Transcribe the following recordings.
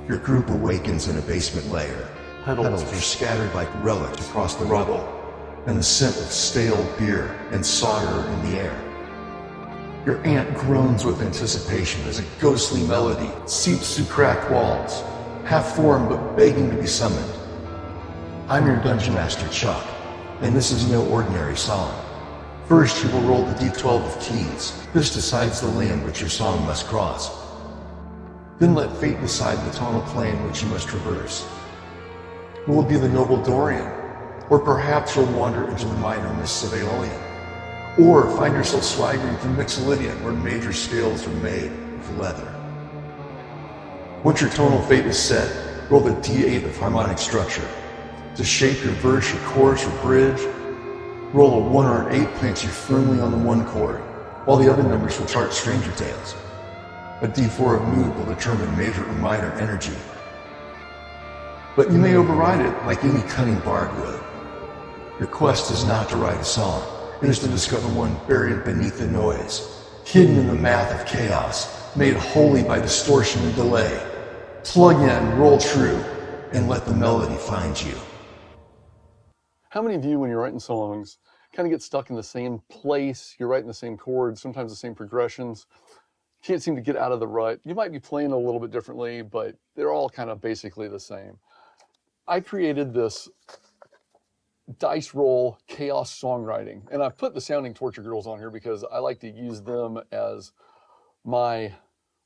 Your group awakens in a basement lair. Petals are scattered like relics across the rubble, and the scent of stale beer and solder in the air. Your aunt groans with anticipation as a ghostly melody seeps through cracked walls, half-formed but begging to be summoned. I'm your Dungeon Master Chuck, and this is no ordinary song. First, you will roll the d12 of keys. This decides the land which your song must cross. Then let fate decide the tonal plane which you must traverse. Will it be the noble Dorian? Or perhaps you'll wander into the minor mists of Aeolian? Or find yourself swaggering through Mixolydian, where major scales are made of leather. Once your tonal fate is set, roll the d8 of harmonic structure. To shape your verse, your chorus, or bridge, roll a 1 or an 8 plants you firmly on the 1 chord, while the other numbers will chart stranger tales. A d4 of mood will determine major or minor energy. But you may override it like any cunning bard would. Your quest is not to write a song. It is to discover one buried beneath the noise, hidden in the math of chaos, made holy by distortion and delay. Plug in, roll true, and let the melody find you. How many of you, when you're writing songs, kind of get stuck in the same place? You're writing the same chords, sometimes the same progressions. Can't seem to get out of the rut. You might be playing a little bit differently, but they're all kind of basically the same. I created this Dice Roll Chaos Songwriting, and I've put the Sounding Torture Grrlz on here because I like to use them as my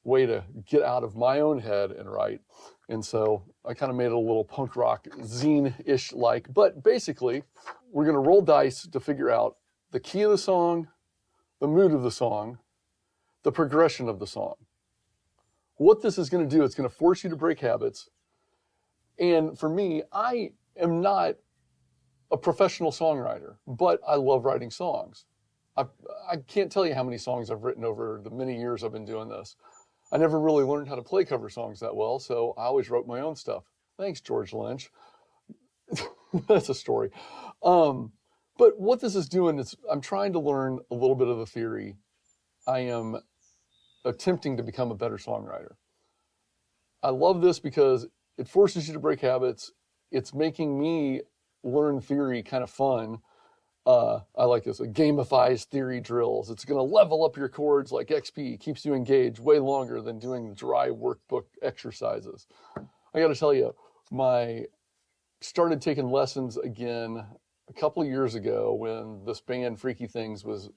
way to get out of my own head and write. And so I kind of made it a little punk rock zine-ish like, but basically we're going to roll dice to figure out the key of the song, the mood of the song, the progression of the song. What this is going to do, it's going to force you to break habits. And for me, I am not a professional songwriter, but I love writing songs. I can't tell you how many songs I've written over the many years I've been doing this. I never really learned how to play cover songs that well, so I always wrote my own stuff. Thanks, George Lynch. That's a story. But what this is doing is I'm trying to learn a little bit of the theory. I am attempting to become a better songwriter. I love this because it forces you to break habits. It's making me learn theory kind of fun. I like this. It gamifies theory drills. It's going to level up your chords like XP. Keeps you engaged way longer than doing dry workbook exercises. I got to tell you, started taking lessons again a couple of years ago when this band Freaky Things was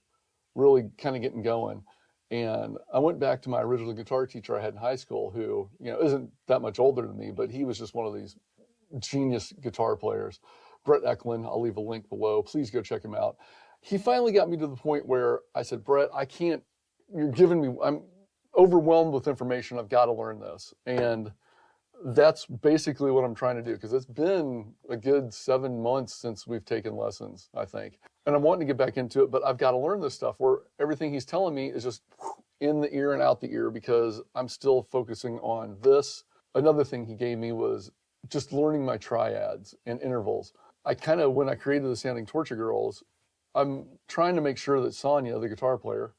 really kind of getting going. And I went back to my original guitar teacher I had in high school, who, isn't that much older than me, but he was just one of these genius guitar players. Brett Ecklund, I'll leave a link below. Please go check him out. He finally got me to the point where I said, Brett, I'm overwhelmed with information. I've got to learn this. And that's basically what I'm trying to do, because it's been a good 7 months since we've taken lessons, I think. And I'm wanting to get back into it, but I've got to learn this stuff where everything he's telling me is just in the ear and out the ear, because I'm still focusing on this. Another thing he gave me was just learning my triads and intervals. When I created the Sounding Torture Grrlz, I'm trying to make sure that Sonja, the guitar player,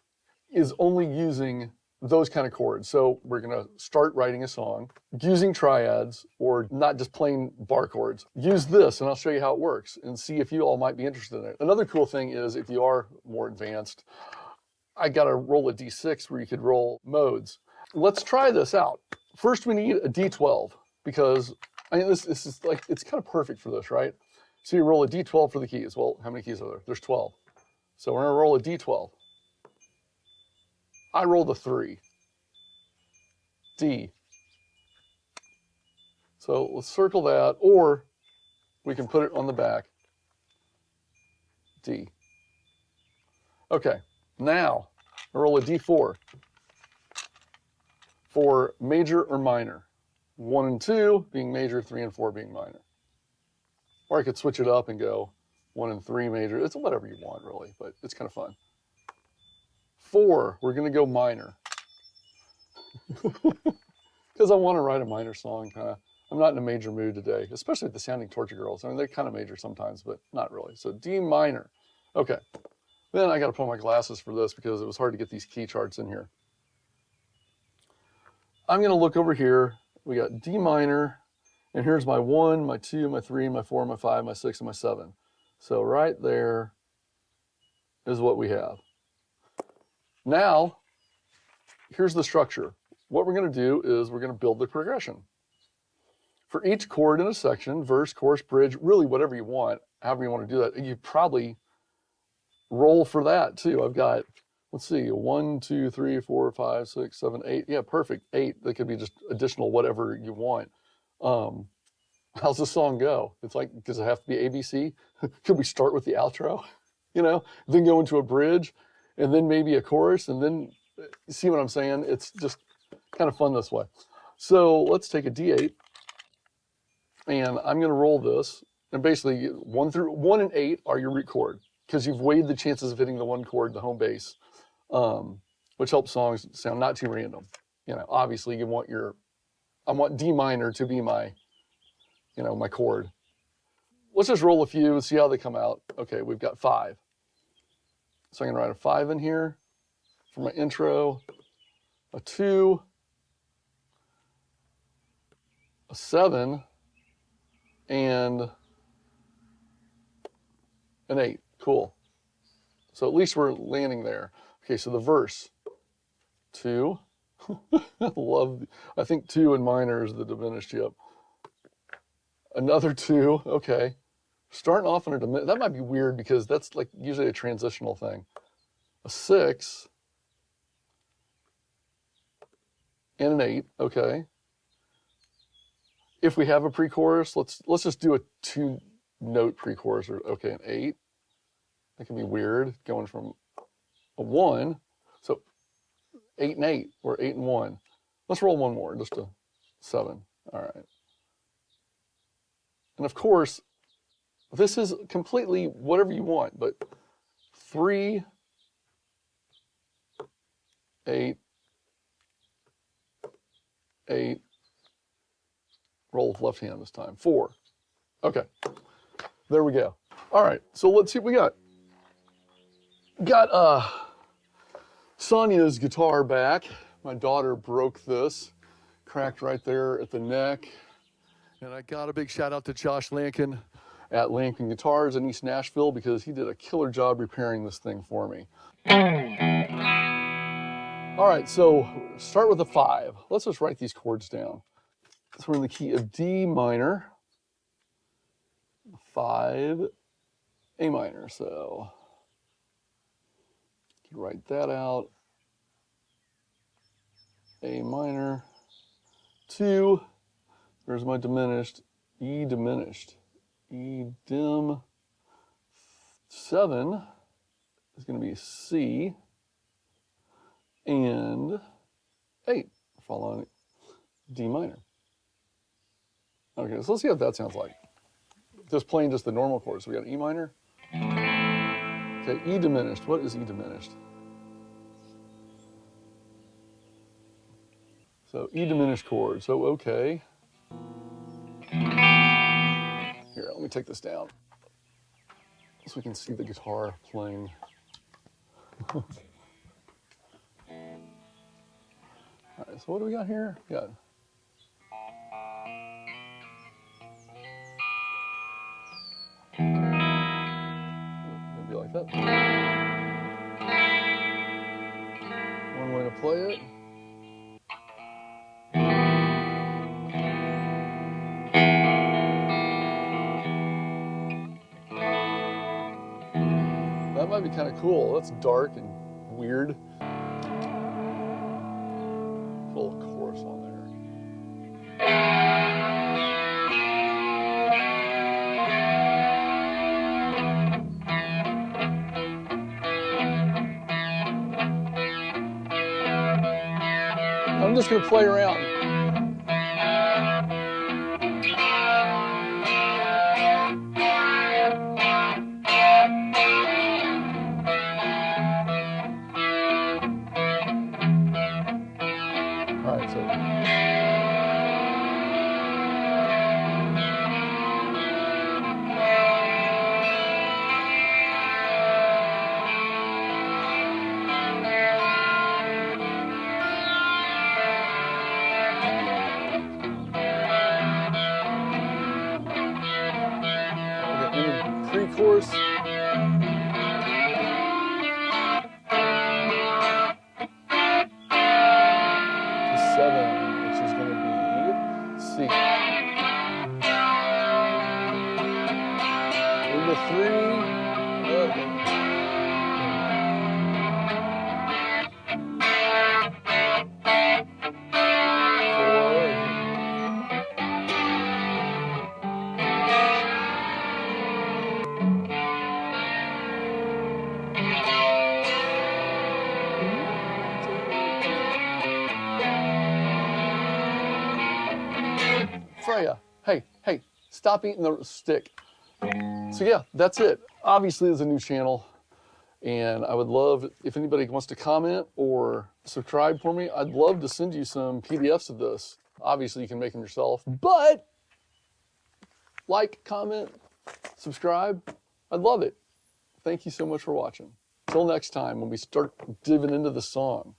is only using those kind of chords. So we're going to start writing a song using triads, or not just plain bar chords. Use this, and I'll show you how it works and see if you all might be interested in it. Another cool thing is, if you are more advanced, I got to roll a D6 where you could roll modes. Let's try this out. First, we need a D12, because this is like, it's kind of perfect for this, right? So you roll a D12 for the keys. Well, how many keys are there? There's 12. So we're going to roll a D12. I rolled a 3. D. So let's circle that, or we can put it on the back. D. Okay, now I roll a D4 for major or minor. 1 and 2 being major, 3 and 4 being minor. Or I could switch it up and go 1 and 3 major. It's whatever you want, really, but it's kind of fun. 4, we're going to go minor. Because I want to write a minor song. I'm not in a major mood today, especially with the Sounding Torture Grrlz. I mean, they're kind of major sometimes, but not really. So D minor. Okay. Then I got to put on my glasses for this because it was hard to get these key charts in here. I'm going to look over here we got D minor, and here's my 1, my 2, my 3, my 4, my 5, my 6, and my 7. So right there is what we have. Now, here's the structure. What we're going to do is we're going to build the progression. For each chord in a section, verse, chorus, bridge, really whatever you want, however you want to do that, you probably roll for that too. I've got, let's see, 1, 2, 3, 4, 5, 6, 7, 8. Yeah, perfect. 8. That could be just additional whatever you want. How's the song go? It's like, does it have to be ABC? Could we start with the outro, then go into a bridge, and then maybe a chorus, and then, see what I'm saying? It's just kind of fun this way. So let's take a D8, and I'm going to roll this. And basically, 1 and 8 are your root chord, because you've weighed the chances of hitting the 1 chord, the home bass, which helps songs sound not too random. Obviously, I want D minor to be my, my chord. Let's just roll a few and see how they come out. Okay, we've got 5. So I'm going to write a 5 in here for my intro, a 2, a 7, and an 8. Cool. So at least we're landing there. Okay, so the verse, 2. I think 2 in minor is the diminished, yep. Another 2, okay. Starting off in a diminished, that might be weird because that's like usually a transitional thing. A 6 and an 8, okay. If we have a pre-chorus, let's just do a 2-note pre-chorus, or okay, an 8. That can be weird, going from a 1, so 8 and 8, or 8 and 1. Let's roll one more, just a 7, all right. And of course, this is completely whatever you want, but 3, 8, 8, roll with left hand this time, 4. Okay, there we go. All right, so let's see what we got. Got Sonja's guitar back. My daughter broke this, cracked right there at the neck. And I got a big shout out to Josh Lamkin at Lamkin Guitars in East Nashville, because he did a killer job repairing this thing for me. All right, so start with a 5. Let's just write these chords down. So we're in the key of D minor, 5, A minor. So you write that out. A minor, 2. There's my diminished, E diminished, E dim. 7 is going to be C, and 8 following D minor. Okay, so let's see what that sounds like. Just playing just the normal chords. So we got E minor. Okay, E diminished. What is E diminished? So E diminished chord. So okay. Here, let me take this down so we can see the guitar playing. All right, so what do we got here? We got maybe like that. One way to play it. That might be kind of cool. That's dark and weird. Full chorus on there. I'm just going to play around. All right, so chorus. To 7, which is going to be C. Into 3. Freya, hey, stop eating the stick. So yeah, that's it. Obviously, there's a new channel, and I would love, if anybody wants to comment or subscribe for me, I'd love to send you some PDFs of this. Obviously, you can make them yourself, but like, comment, subscribe. I'd love it. Thank you so much for watching. Till next time when we start diving into the song.